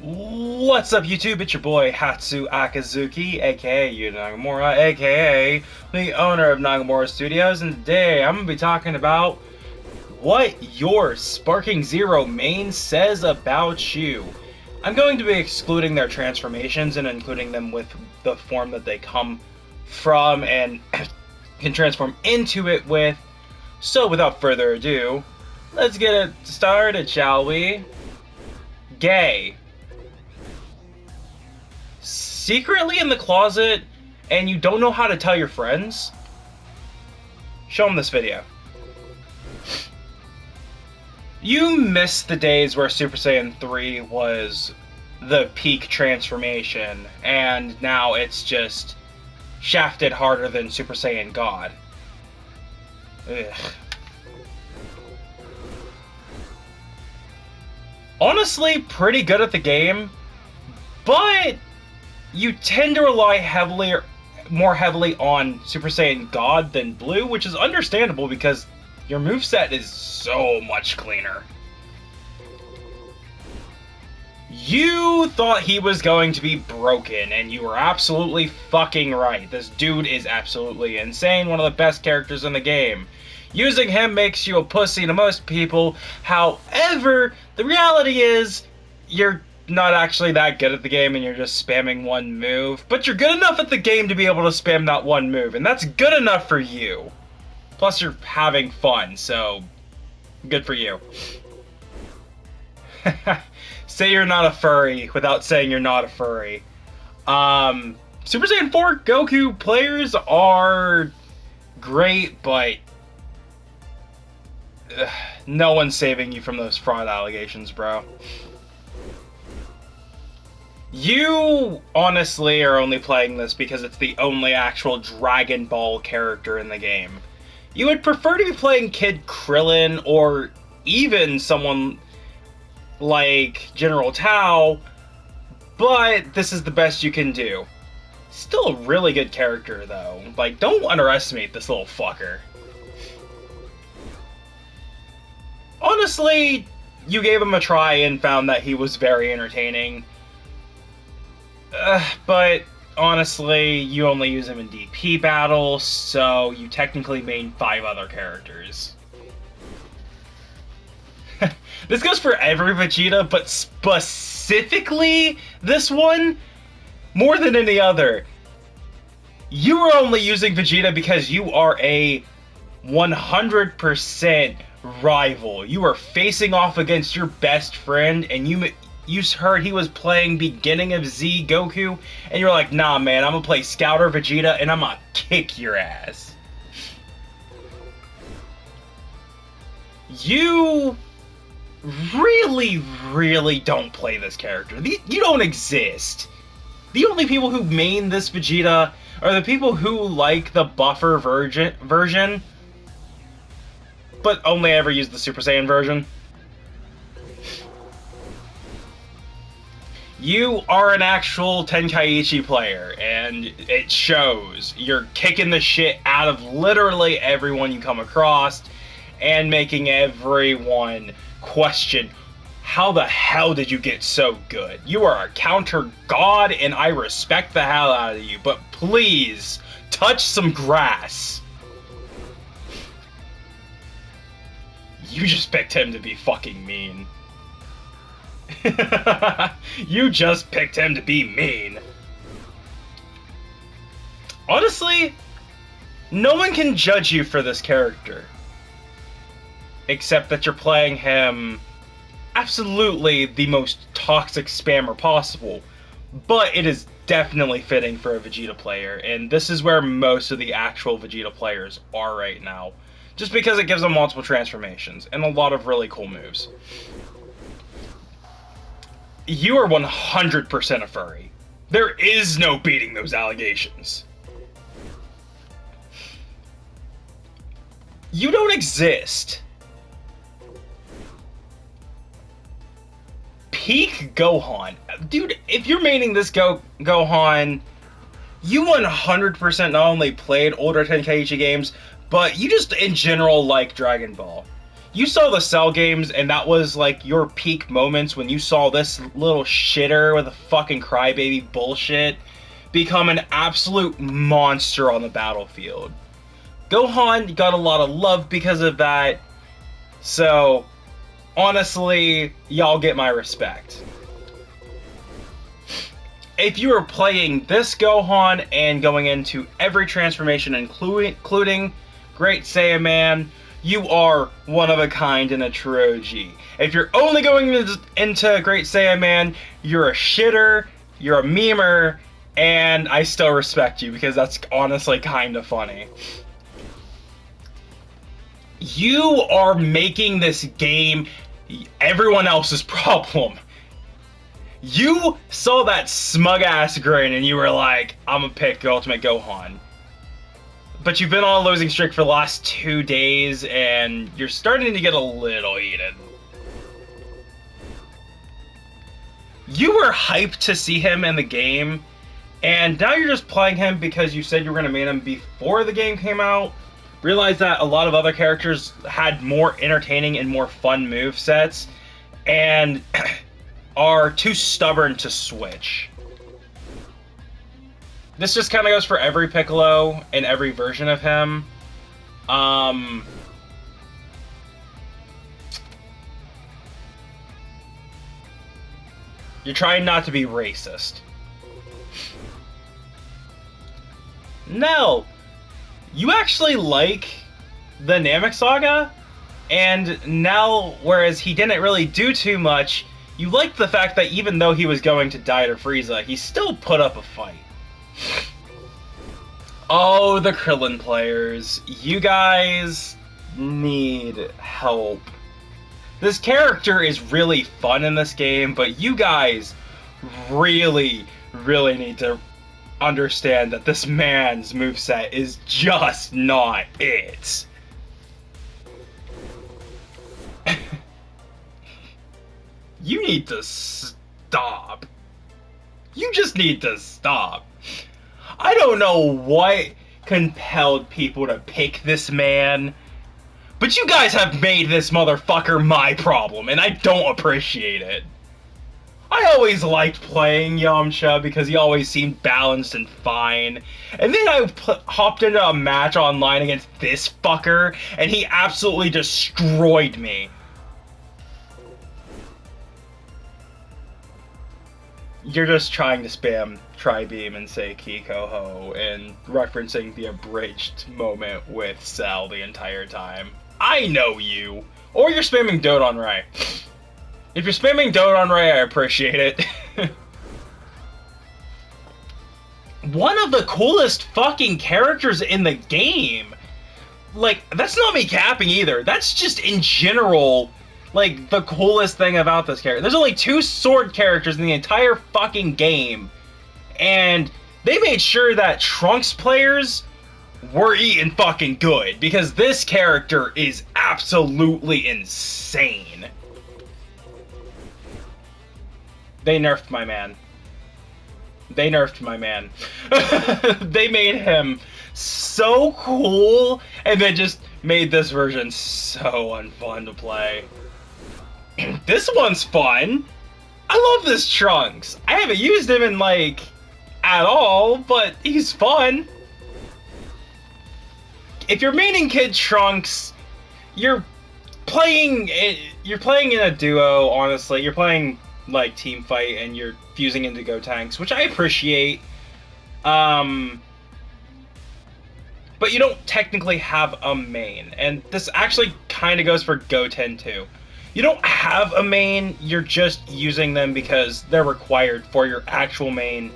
What's up, YouTube? It's your boy Hatsu Akazuki, aka Yu Nagamura, aka the owner of Nagamura Studios, and today I'm going to be talking about what your Sparking Zero main says about you. I'm going to be excluding their transformations and including them with the form that they come from and can transform into it with. So without further ado, let's get it started, shall we? Gay. Secretly in the closet and you don't know how to tell your friends? Show them this video. You miss the days where Super Saiyan 3 was the peak transformation, and now it's just shafted harder than Super Saiyan God. Ugh. Honestly, pretty good at the game, but you tend to rely more heavily on Super Saiyan God than Blue, which is understandable because your moveset is so much cleaner. You thought he was going to be broken, and you were absolutely fucking right. This dude is absolutely insane, one of the best characters in the game. Using him makes you a pussy to most people. However, the reality is, you're not actually that good at the game and you're just spamming one move, but you're good enough at the game to be able to spam that one move, and that's good enough for you. Plus you're having fun, so good for you. Say you're not a furry without saying you're not a furry. Super Saiyan 4 Goku players are great, but no one's saving you from those fraud allegations, bro. You, honestly, are only playing this because it's the only actual Dragon Ball character in the game. You would prefer to be playing Kid Krillin, or even someone like General Tao, but this is the best you can do. Still a really good character, though. Like, don't underestimate this little fucker. Honestly, you gave him a try and found that he was very entertaining. But honestly, you only use him in DP battles, so you technically main 5 other characters. This goes for every Vegeta, but specifically this one, more than any other. You are only using Vegeta because you are a 100% rival. You are facing off against your best friend, and you heard he was playing beginning of Z Goku, and you're like, nah man, I'm gonna play Scouter Vegeta and I'm gonna kick your ass. You really don't play this character. You don't exist. The only people who main this Vegeta are the people who like the buffer version, but only ever use the Super Saiyan version. You are an actual Tenkaichi player, and it shows. You're kicking the shit out of literally everyone you come across, and making everyone question, how the hell did you get so good? You are a counter god, and I respect the hell out of you, but please, touch some grass. You just picked him to be fucking mean. You just picked him to be mean. Honestly, no one can judge you for this character. Except that you're playing him absolutely the most toxic spammer possible. But it is definitely fitting for a Vegeta player, and this is where most of the actual Vegeta players are right now. Just because it gives them multiple transformations and a lot of really cool moves. You are 100% a furry. There is no beating those allegations. You don't exist. Peak Gohan. Dude, if you're maining this Gohan, you 100% not only played older Tenkaichi games, but you just in general like Dragon Ball. You saw the Cell games, and that was like your peak moments when you saw this little shitter with a fucking crybaby bullshit become an absolute monster on the battlefield. Gohan got a lot of love because of that, so honestly, y'all get my respect. If you are playing this Gohan and going into every transformation, including Great Saiyaman, you are one of a kind and a true OG. If you're only going into Great Saiyaman, you're a shitter, you're a memer, and I still respect you because that's honestly kind of funny. You are making this game everyone else's problem. You saw that smug-ass grin and you were like, I'm gonna pick Ultimate Gohan. But you've been on a losing streak for the last 2 days, and you're starting to get a little heated. You were hyped to see him in the game, and now you're just playing him because you said you were going to main him before the game came out. Realize that a lot of other characters had more entertaining and more fun movesets, and are too stubborn to switch. This just kind of goes for every Piccolo and every version of him. You're trying not to be racist. No, you actually like the Namek Saga, and now, whereas he didn't really do too much, you like the fact that even though he was going to die to Frieza, he still put up a fight. Oh, the Krillin players. You guys need help. This character is really fun in this game, but you guys really, really need to understand that this man's moveset is just not it. You need to stop. You just need to stop. I don't know what compelled people to pick this man, but you guys have made this motherfucker my problem, and I don't appreciate it. I always liked playing Yamcha because he always seemed balanced and fine, and then I hopped into a match online against this fucker, and he absolutely destroyed me. You're just trying to spam Tri-Beam and say Kikoho and referencing the abridged moment with Cell the entire time. I know you! Or you're spamming Dodonrai. If you're spamming Dodonrai, I appreciate it. One of the coolest fucking characters in the game! Like, that's not me capping either. That's just in general, like, the coolest thing about this character. There's only 2 sword characters in the entire fucking game, and they made sure that Trunks players were eating fucking good, because this character is absolutely insane. They nerfed my man. They nerfed my man. They made him so cool, and they just made this version so unfun to play. This one's fun. I love this Trunks. I haven't used him in, like, at all, but he's fun. If you're maining Kid Trunks, you're playing in a duo, honestly. You're playing, like, team fight, and you're fusing into Gotenks, which I appreciate. But you don't technically have a main, and this actually kind of goes for Goten too. You don't have a main, you're just using them because they're required for your actual main,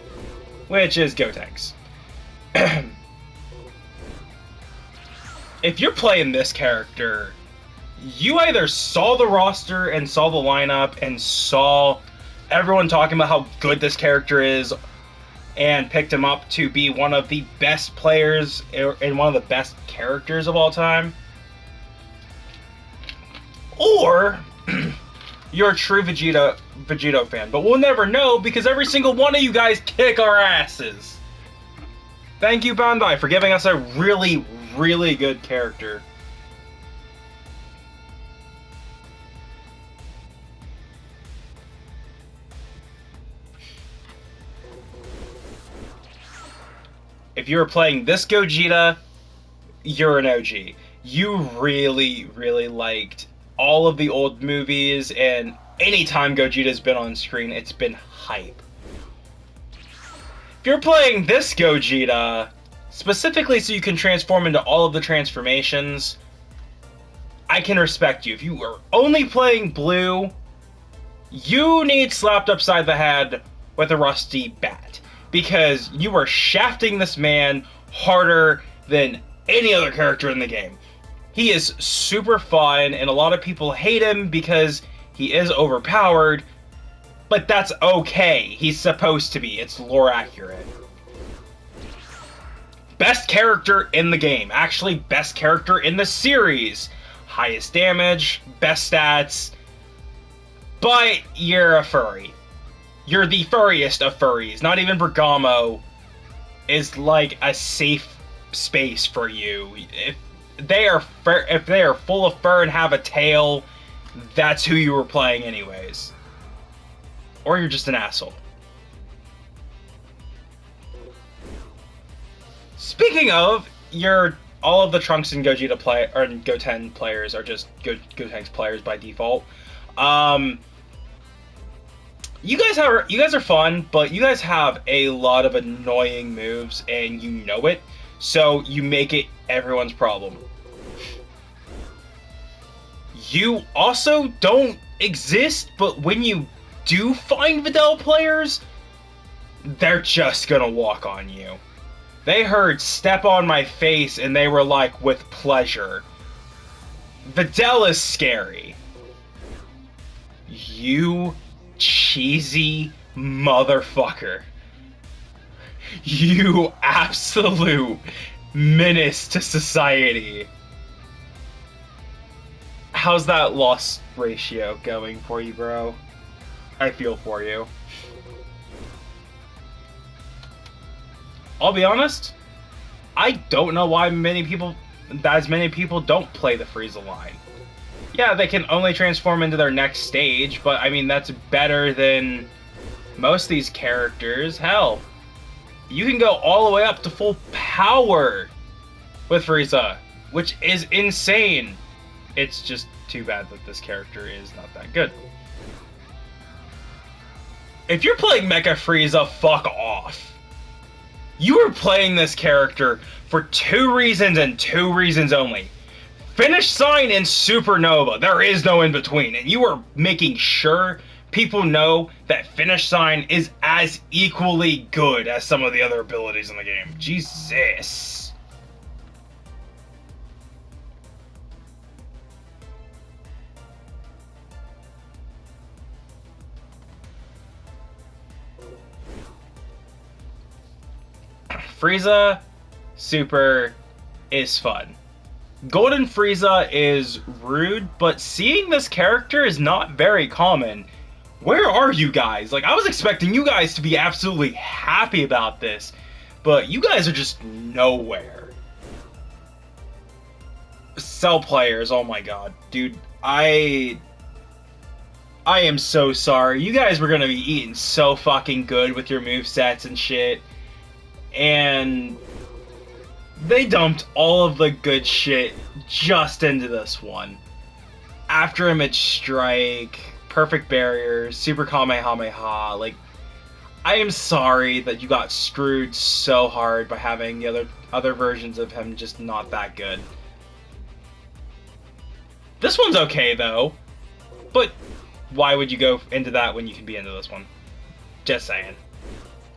which is Gotenks. If you're playing this character, you either saw the roster and saw the lineup and saw everyone talking about how good this character is and picked him up to be one of the best players and one of the best characters of all time, or you're a true Vegito fan, but we'll never know because every single one of you guys kick our asses. Thank you, Bandai, for giving us a really, really good character. if you were playing this Gogeta, you're an OG. You really, really liked all of the old movies, and anytime Gogeta's been on screen, it's been hype. If you're playing this Gogeta, specifically so you can transform into all of the transformations, I can respect you. If you are only playing blue, you need slapped upside the head with a rusty bat, because you are shafting this man harder than any other character in the game. He is super fun, and a lot of people hate him because he is overpowered, but that's okay. He's supposed to be. It's lore accurate. Best character in the game. Actually, best character in the series. Highest damage, best stats, but you're a furry. You're the furriest of furries. Not even Bergamo is like a safe space for you. If they are full of fur and have a tail, that's who you were playing anyways. Or you're just an asshole. Speaking of, all of the Trunks and Gogeta Goten players are just Gotenks players by default. You guys are fun, but you guys have a lot of annoying moves, and you know it. So you make it everyone's problem. You also don't exist, but when you do find Videl players, they're just gonna walk on you. They heard "step on my face" and they were like, with pleasure. Videl is scary. You cheesy motherfucker. You absolute menace to society. How's that loss ratio going for you, bro? I feel for you. I'll be honest, I don't know why as many people don't play the Frieza line. Yeah, they can only transform into their next stage, but I mean, that's better than most of these characters. Hell, you can go all the way up to full power with Frieza, which is insane. It's just too bad that this character is not that good. If you're playing Mecha Frieza, fuck off. You are playing this character for 2 reasons and 2 reasons only. Finish Sign and Supernova. There is no in between. And you are making sure people know that Finish Sign is as equally good as some of the other abilities in the game. Jesus. Frieza Super is fun. Golden Frieza is rude, but seeing this character is not very common. Where are you guys? Like, I was expecting you guys to be absolutely happy about this, but you guys are just nowhere. Cell players, oh my god. Dude, I am so sorry. You guys were gonna be eating so fucking good with your movesets and shit. And they dumped all of the good shit just into this one. After Image Strike, Perfect Barrier, Super Kamehameha, like, I am sorry that you got screwed so hard by having the other versions of him just not that good. This one's okay though, but why would you go into that when you can be into this one? Just saying.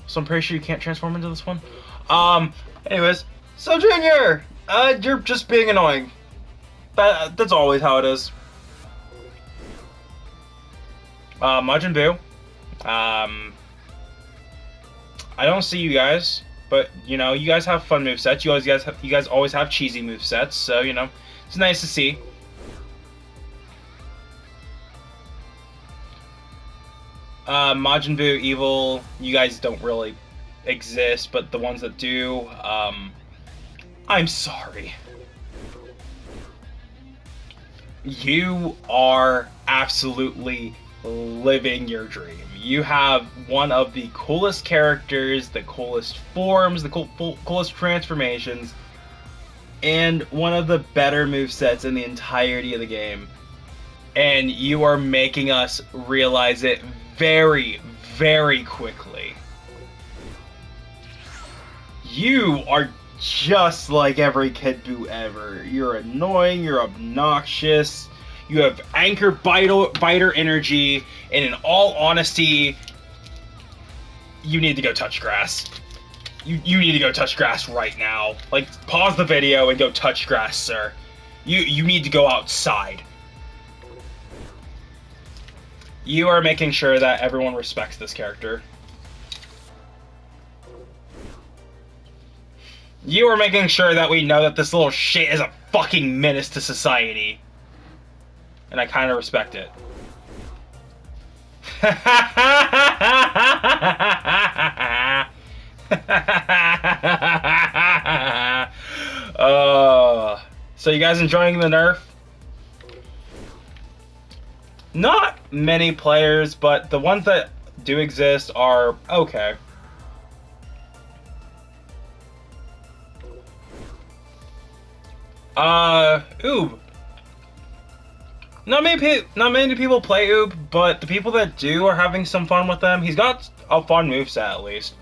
So I'm pretty sure you can't transform into this one. Anyways, so Junior, you're just being annoying. That's always how it is. Majin Buu. I don't see you guys, but you know, you guys have fun movesets. You guys always have cheesy movesets, so you know, it's nice to see. Majin Buu, Evil, you guys don't really exist, but the ones that do, I'm sorry. You are absolutely living your dream. You have one of the coolest characters, the coolest forms, the coolest transformations, and one of the better movesets in the entirety of the game. And you are making us realize it very, very quickly. You are just like every Kid Buu ever. You're annoying, you're obnoxious, you have anchor biter energy, and in all honesty, you need to go touch grass. You need to go touch grass right now. Like, pause the video and go touch grass, sir. You need to go outside. You are making sure that everyone respects this character. You are making sure that we know that this little shit is a fucking menace to society. And I kind of respect it. So you guys enjoying the nerf? Not many players, but the ones that do exist are okay. Oob. Not many people play Oob, but the people that do are having some fun with them. He's got a fun moveset at least.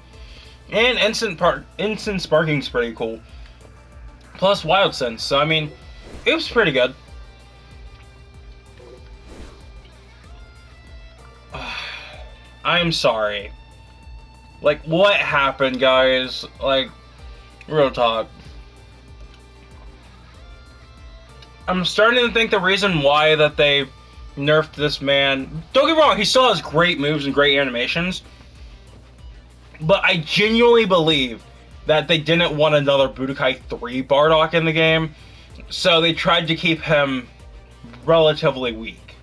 And instant sparking's pretty cool. Plus Wild Sense, so I mean, Oob's pretty good. I'm sorry. Like, what happened, guys? Like, real talk. I'm starting to think the reason why that they nerfed this man... Don't get me wrong, he still has great moves and great animations. But I genuinely believe that they didn't want another Budokai 3 Bardock in the game. So they tried to keep him relatively weak.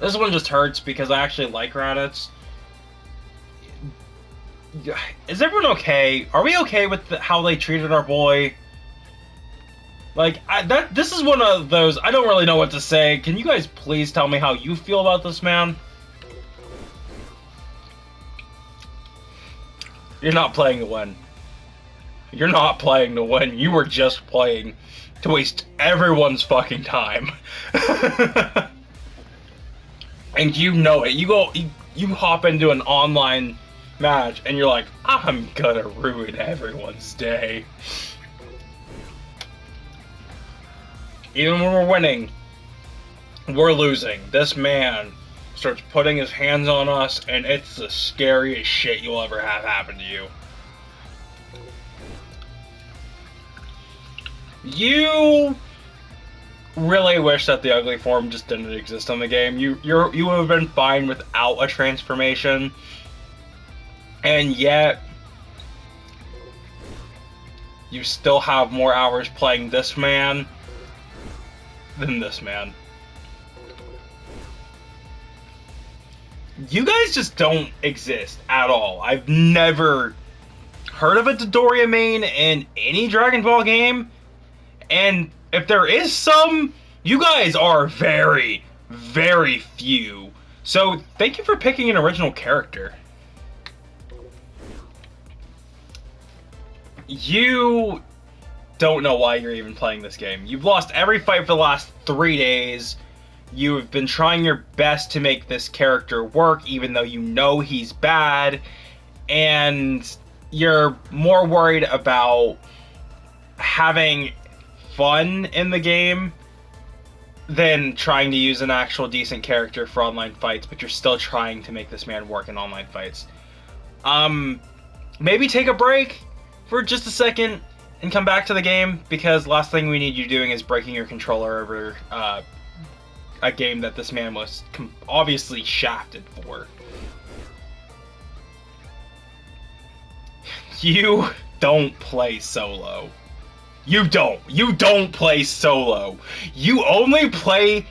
This one just hurts because I actually like Raditz. Is everyone okay? Are we okay with how they treated our boy? Like, this is one of those, I don't really know what to say. Can you guys please tell me how you feel about this man? You're not playing to win. You're not playing to win. You were just playing to waste everyone's fucking time. And you know it. You hop into an online match and you're like, I'm gonna ruin everyone's day. Even when we're winning, we're losing. This man starts putting his hands on us and it's the scariest shit you'll ever have happen to you. You really wish that the ugly form just didn't exist in the game. You would have been fine without a transformation. And yet, you still have more hours playing this man than this man. You guys just don't exist at all. I've never heard of a Dodoria main in any Dragon Ball game. And if there is some, you guys are very, very few. So thank you for picking an original character. You don't know why you're even playing this game. You've lost every fight for the last 3 days. You've been trying your best to make this character work, even though you know he's bad. And you're more worried about having fun in the game than trying to use an actual decent character for online fights, but you're still trying to make this man work in online fights. Maybe take a break for just a second and come back to the game, because last thing we need you doing is breaking your controller over a game that this man was obviously shafted for. You don't play solo. You don't play solo. You only play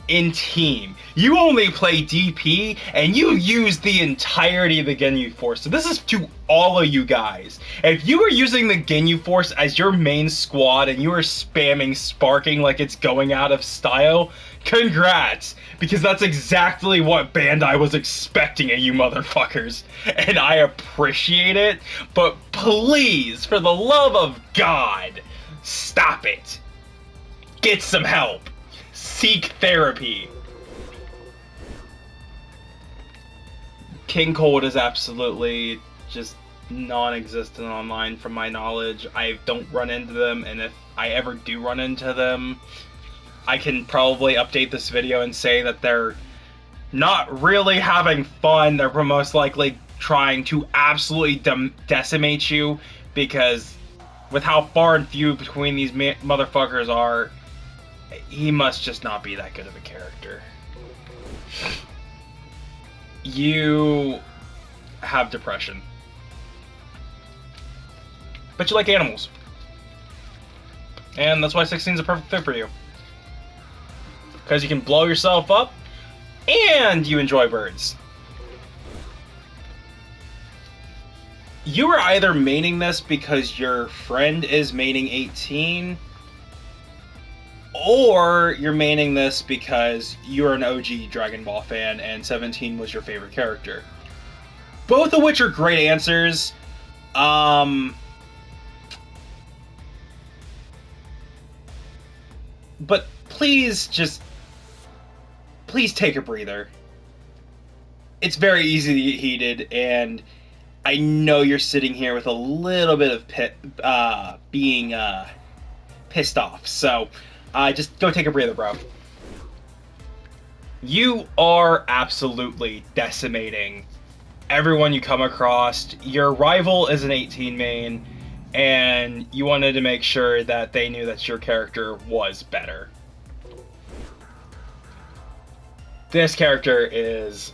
in team. You only play DP, and you use the entirety of the Ginyu Force. So this is to all of you guys. If you are using the Ginyu Force as your main squad and you are spamming Sparking like it's going out of style, congrats, because that's exactly what Bandai was expecting of you motherfuckers, and I appreciate it, but please, for the love of God, stop it. Get some help. Seek therapy. King Cold is absolutely just non-existent online from my knowledge. I don't run into them, and if I ever do run into them, I can probably update this video and say that they're not really having fun. They're most likely trying to absolutely decimate you, because with how far and few between these motherfuckers are, he must just not be that good of a character. You have depression, but you like animals, and that's why 16 is a perfect fit for you, because you can blow yourself up and you enjoy birds. You are either maining this because your friend is maining 18, or you're maining this because you're an OG Dragon Ball fan and 17 was your favorite character. Both of which are great answers. But please take a breather. It's very easy to get heated, and I know you're sitting here with a little bit of being pissed off. So just go take a breather, bro. You are absolutely decimating everyone you come across. Your rival is an 18 main, and you wanted to make sure that they knew that your character was better. This character is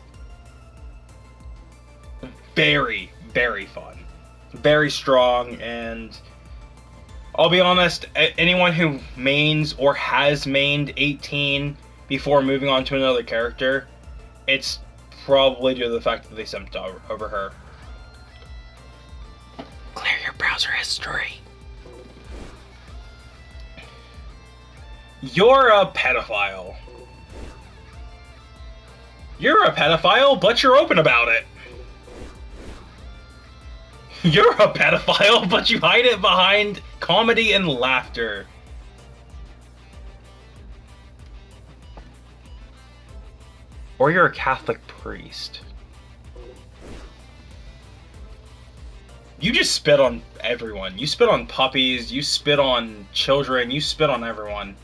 very, very fun, very strong, and I'll be honest, anyone who mains or has mained 18 before moving on to another character, it's probably due to the fact that they simped over her. Clear your browser history. You're a pedophile. You're a pedophile, but you're open about it. You're a pedophile, but you hide it behind comedy and laughter. Or you're a Catholic priest. You just spit on everyone. You spit on puppies, you spit on children, you spit on everyone.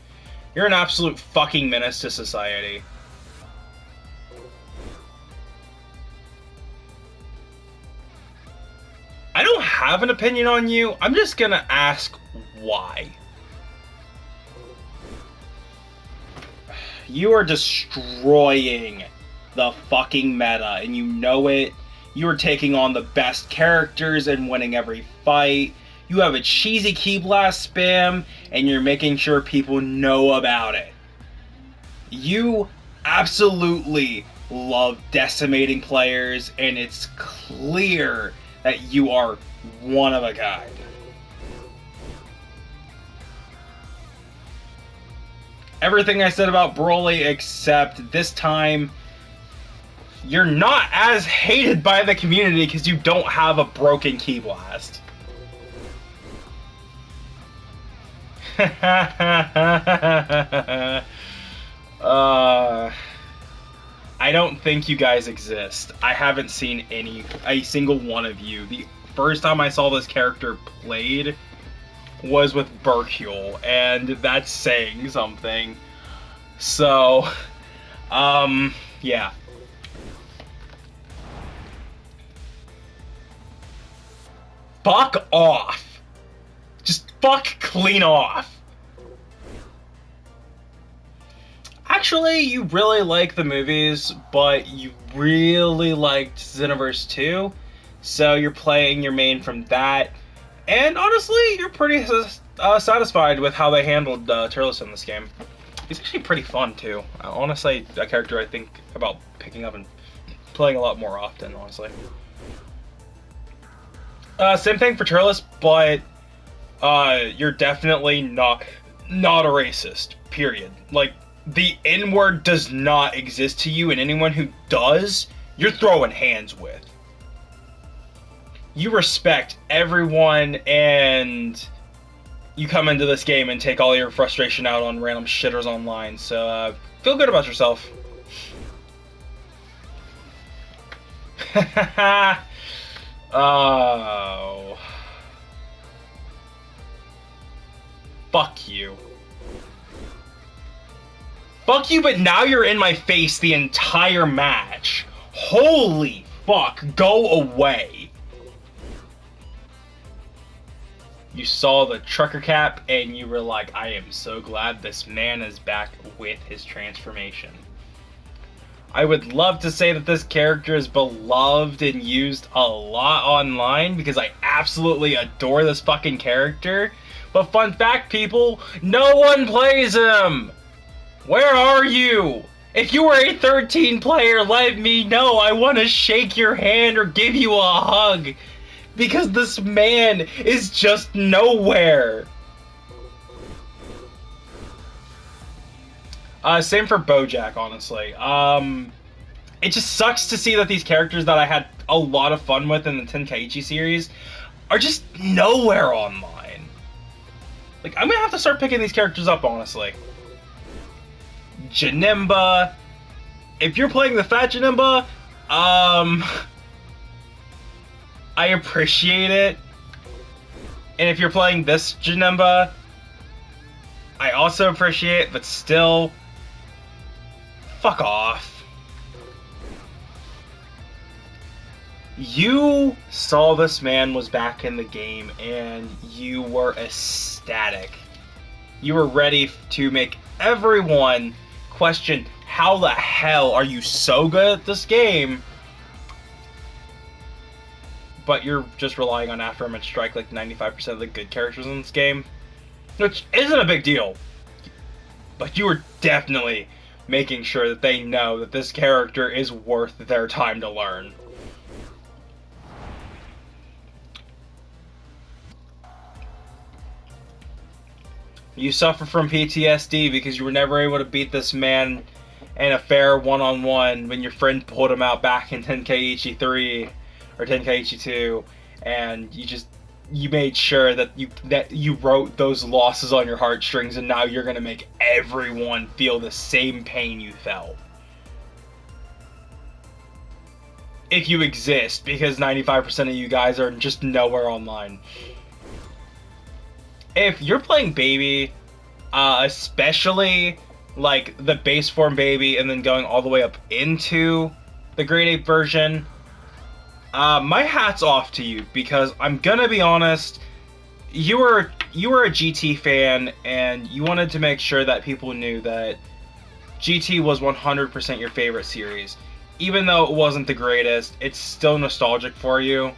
You're an absolute fucking menace to society. I don't have an opinion on you. I'm just gonna ask why. You are destroying the fucking meta, and you know it. You are taking on the best characters and winning every fight. You have a cheesy Ki Blast spam, and you're making sure people know about it. You absolutely love decimating players, and it's clear that you are one of a kind. Everything I said about Broly, except this time, you're not as hated by the community because you don't have a broken Ki Blast. I don't think you guys exist. I haven't seen a single one of you. The first time I saw this character played was with Berkule, and that's saying something. So, yeah. Fuck off. Just fuck clean off. Actually, you really like the movies, but you really liked Xenoverse 2, so you're playing your main from that. And honestly, you're pretty satisfied with how they handled Turles in this game. He's actually pretty fun too. Honestly, a character I think about picking up and playing a lot more often, honestly. Same thing for Turles, but you're definitely not a racist, period. Like, the N-word does not exist to you, and anyone who does, you're throwing hands with. You respect everyone, and you come into this game and take all your frustration out on random shitters online, so feel good about yourself. Oh. Fuck you. Fuck you, but now you're in my face the entire match. Holy fuck, go away. You saw the trucker cap and you were like, I am so glad this man is back with his transformation. I would love to say that this character is beloved and used a lot online because I absolutely adore this fucking character. But fun fact, people, no one plays him! Where are you? If you were a 13 player, let me know. I want to shake your hand or give you a hug. Because this man is just nowhere. Same for Bojack, honestly. It just sucks to see that these characters that I had a lot of fun with in the Tenkaichi series are just nowhere online. Like, I'm gonna have to start picking these characters up, honestly. Janemba. If you're playing the Fat Janemba, I appreciate it. And if you're playing this Janemba, I also appreciate it, but still, fuck off. You saw this man was back in the game and you were ecstatic. You were ready to make everyone question, how the hell are you so good at this game? But you're just relying on Affirm Strike like 95% of the good characters in this game. Which isn't a big deal. But you were definitely making sure that they know that this character is worth their time to learn. You suffer from PTSD because you were never able to beat this man in a fair one-on-one when your friend pulled him out back in Tenkaichi 3 or Tenkaichi 2, and you made sure that you wrote those losses on your heartstrings, and now you're gonna make everyone feel the same pain you felt. If you exist, because 95% of you guys are just nowhere online. If you're playing Baby, especially like the base form Baby and then going all the way up into the Grade 8 version, my hat's off to you, because I'm gonna be honest, you were a GT fan and you wanted to make sure that people knew that GT was 100% your favorite series. Even though it wasn't the greatest, it's still nostalgic for you.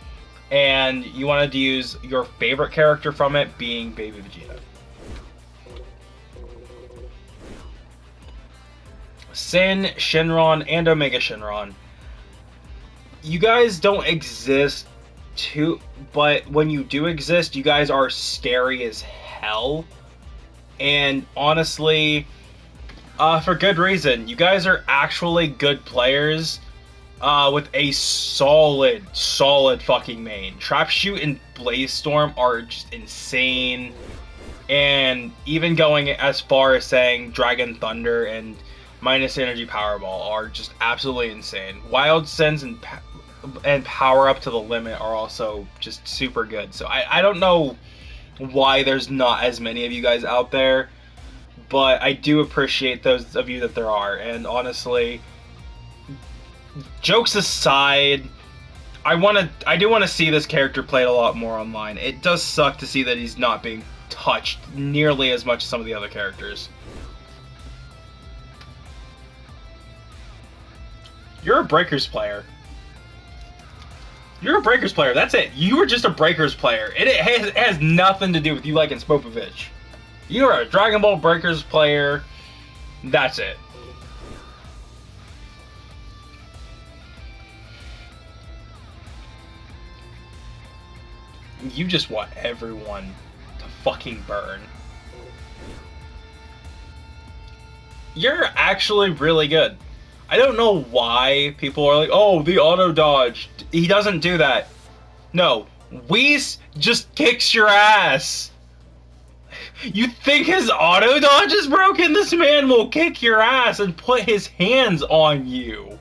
And you wanted to use your favorite character from it being Baby Vegeta. Sin, Shenron, and Omega Shenron. You guys don't exist too, but when you do exist, you guys are scary as hell. And honestly, for good reason. You guys are actually good players. With a solid fucking main. Trap Shoot and Blaze Storm are just insane. And even going as far as saying Dragon Thunder and Minus Energy Powerball are just absolutely insane. Wild Sense and Power Up to the Limit are also just super good. So I don't know why there's not as many of you guys out there, but I do appreciate those of you that there are. And honestly, jokes aside, I do want to see this character played a lot more online. It does suck to see that he's not being touched nearly as much as some of the other characters. You're a Breakers player. You're a Breakers player, that's it. You were just a Breakers player. It has nothing to do with you liking Spopovich. You are a Dragon Ball Breakers player. That's it. You just want everyone to fucking burn. You're actually really good. I don't know why people are like, oh, the auto dodge. He doesn't do that. No, Whis just kicks your ass. You think his auto dodge is broken? This man will kick your ass and put his hands on you.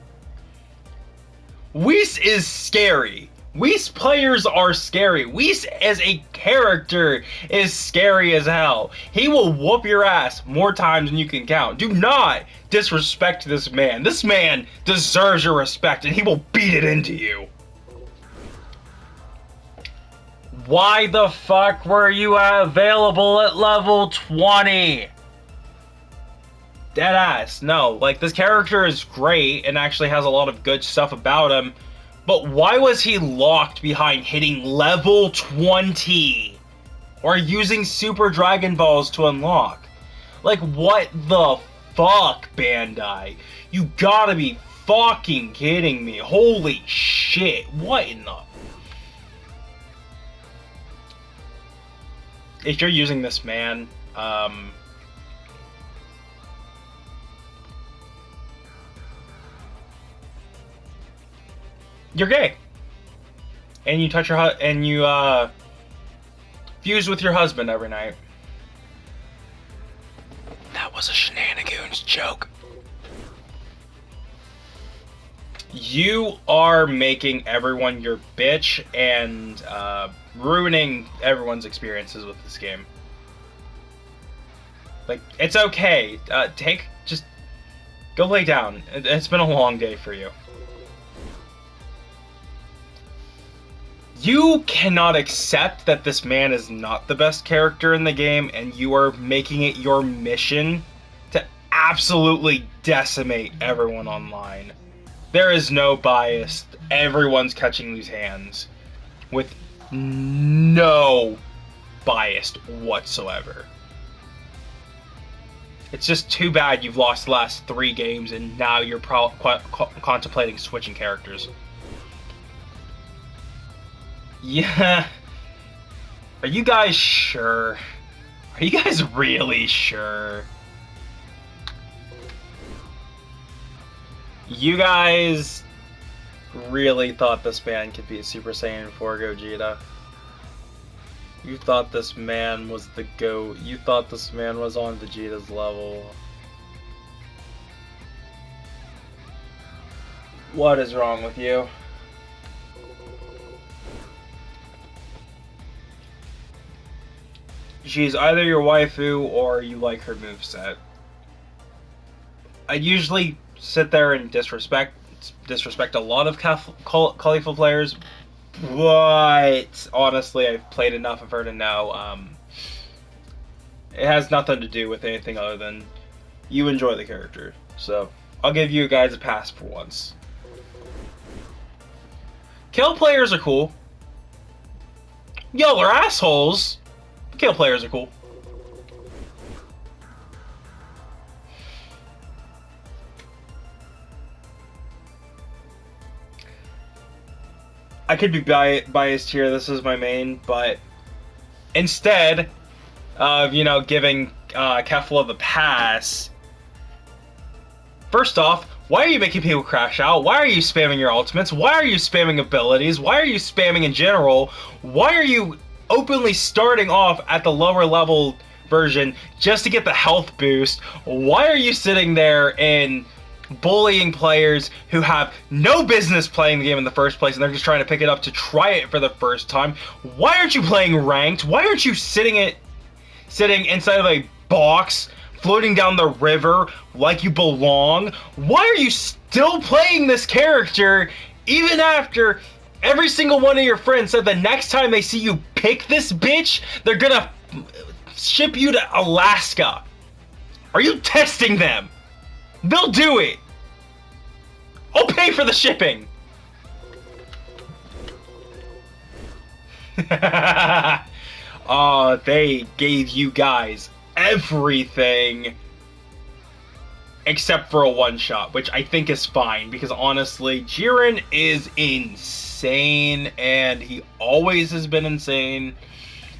Whis is scary. Whis players are scary. Whis as a character is scary as hell. He will whoop your ass more times than you can count. Do not disrespect this man. This man deserves your respect and he will beat it into you. Why the fuck were you available at level 20? Deadass. No, like, this character is great and actually has a lot of good stuff about him. But why was he locked behind hitting level 20? Or using Super Dragon Balls to unlock? Like, what the fuck, Bandai? You gotta be fucking kidding me. Holy shit. What in the... If you're using this man, you're gay. And you touch your fuse with your husband every night. That was a shenanigans joke. You are making everyone your bitch and ruining everyone's experiences with this game. Like, it's okay. Just go lay down. It's been a long day for you. You cannot accept that this man is not the best character in the game, and you are making it your mission to absolutely decimate everyone online. There is no bias. Everyone's catching these hands with no bias whatsoever. It's just too bad you've lost the last 3 games and now you're contemplating switching characters. Yeah. Are you guys sure? Are you guys really sure? You guys really thought this man could be a Super Saiyan 4 Gogeta? You thought this man was the GOAT. You thought this man was on Vegeta's level. What is wrong with you? She's either your waifu or you like her moveset. I usually sit there and disrespect a lot of Khalifa players, but honestly, I've played enough of her to know it has nothing to do with anything other than you enjoy the character. So I'll give you guys a pass for once. Kill players are cool. Y'all are assholes. Kill players are cool. I could be biased here, this is my main, but instead of, you know, giving Kefla the pass, first off, why are you making people crash out? Why are you spamming your ultimates? Why are you spamming abilities? Why are you spamming in general? Why are you openly starting off at the lower level version just to get the health boost? Why are you sitting there and bullying players who have no business playing the game in the first place and they're just trying to pick it up to try it for the first time? Why aren't you playing ranked? Why aren't you sitting inside of a box floating down the river like you belong? Why are you still playing this character even after every single one of your friends said the next time they see you pick this bitch, they're gonna ship you to Alaska? Are you testing them? They'll do it. I'll pay for the shipping. Oh, they gave you guys everything. except for a one-shot, which I think is fine, because honestly, Jiren is insane, and he always has been insane.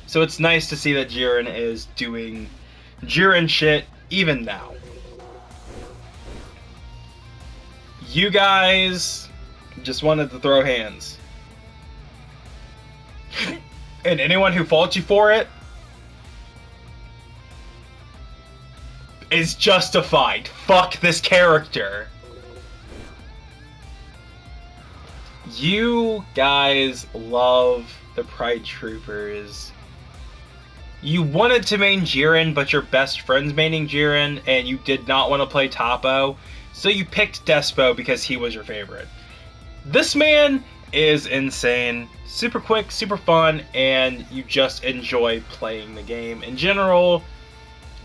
So it's nice to see that Jiren is doing Jiren shit even now. You guys just wanted to throw hands. And anyone who faults you for it is justified. Fuck this character. You guys love the Pride Troopers. You wanted to main Jiren, but your best friend's maining Jiren, and you did not want to play Toppo, so you picked Despo because he was your favorite. This man is insane, super quick, super fun, and you just enjoy playing the game. In general,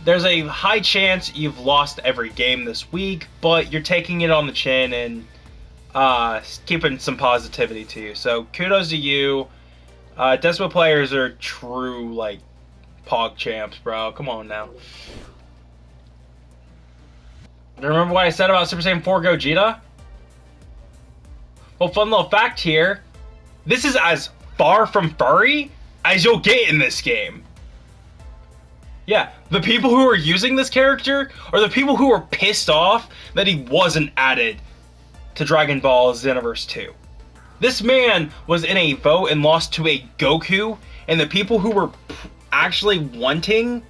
there's a high chance you've lost every game this week, but you're taking it on the chin and keeping some positivity to you. So kudos to you. Despo players are true, like, Pog champs, bro. Come on now. Remember what I said about Super Saiyan 4 Gogeta? Well, fun little fact here. This is as far from furry as you'll get in this game. Yeah, the people who are using this character are the people who are pissed off that he wasn't added to Dragon Ball Xenoverse 2. This man was in a vote and lost to a Goku, and the people who were actually wanting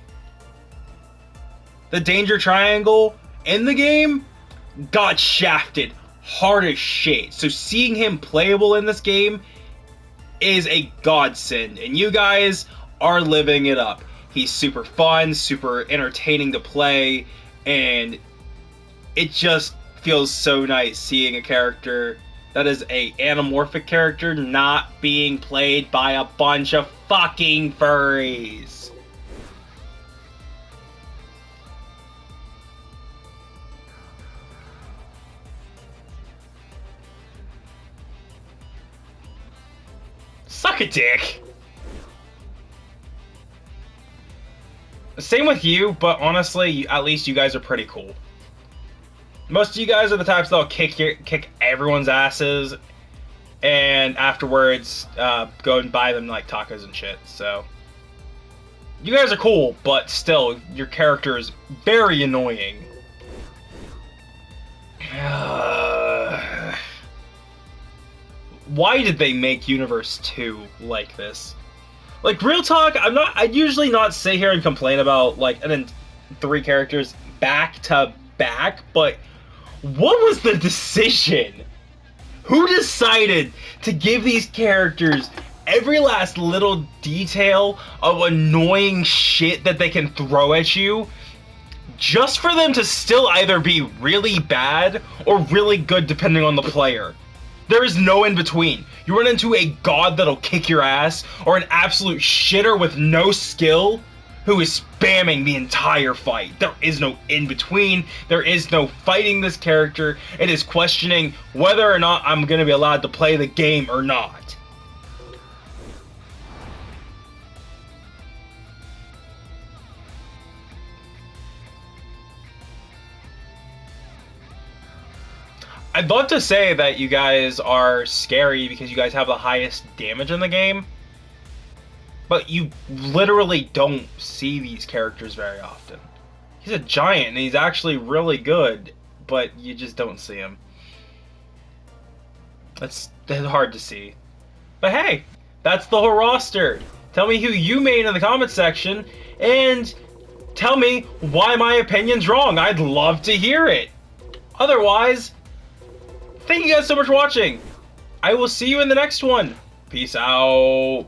the Danger Triangle in the game got shafted hard as shit. So seeing him playable in this game is a godsend, and you guys are living it up. He's super fun, super entertaining to play, and it just feels so nice seeing a character that is a anamorphic character not being played by a bunch of fucking furries. Suck a dick. Same with you, but honestly, at least you guys are pretty cool. Most of you guys are the types that'll kick everyone's asses, and afterwards go and buy them like tacos and shit. So you guys are cool, but still, your character is very annoying. Why did they make Universe 2 like this? Like, real talk, I'd usually not sit here and complain about, like, and then 3 characters back to back, but what was the decision? Who decided to give these characters every last little detail of annoying shit that they can throw at you, just for them to still either be really bad or really good depending on the player? There is no in between. You run into a god that'll kick your ass, or an absolute shitter with no skill who is spamming the entire fight. There is no in between. There is no fighting this character. It is questioning whether or not I'm going to be allowed to play the game or not. I'd love to say that you guys are scary because you guys have the highest damage in the game, but you literally don't see these characters very often. He's a giant and he's actually really good, but you just don't see him. That's hard to see. But hey, that's the whole roster. Tell me who you main in the comment section, and tell me why my opinion's wrong. I'd love to hear it. Otherwise, thank you guys so much for watching. I will see you in the next one. Peace out.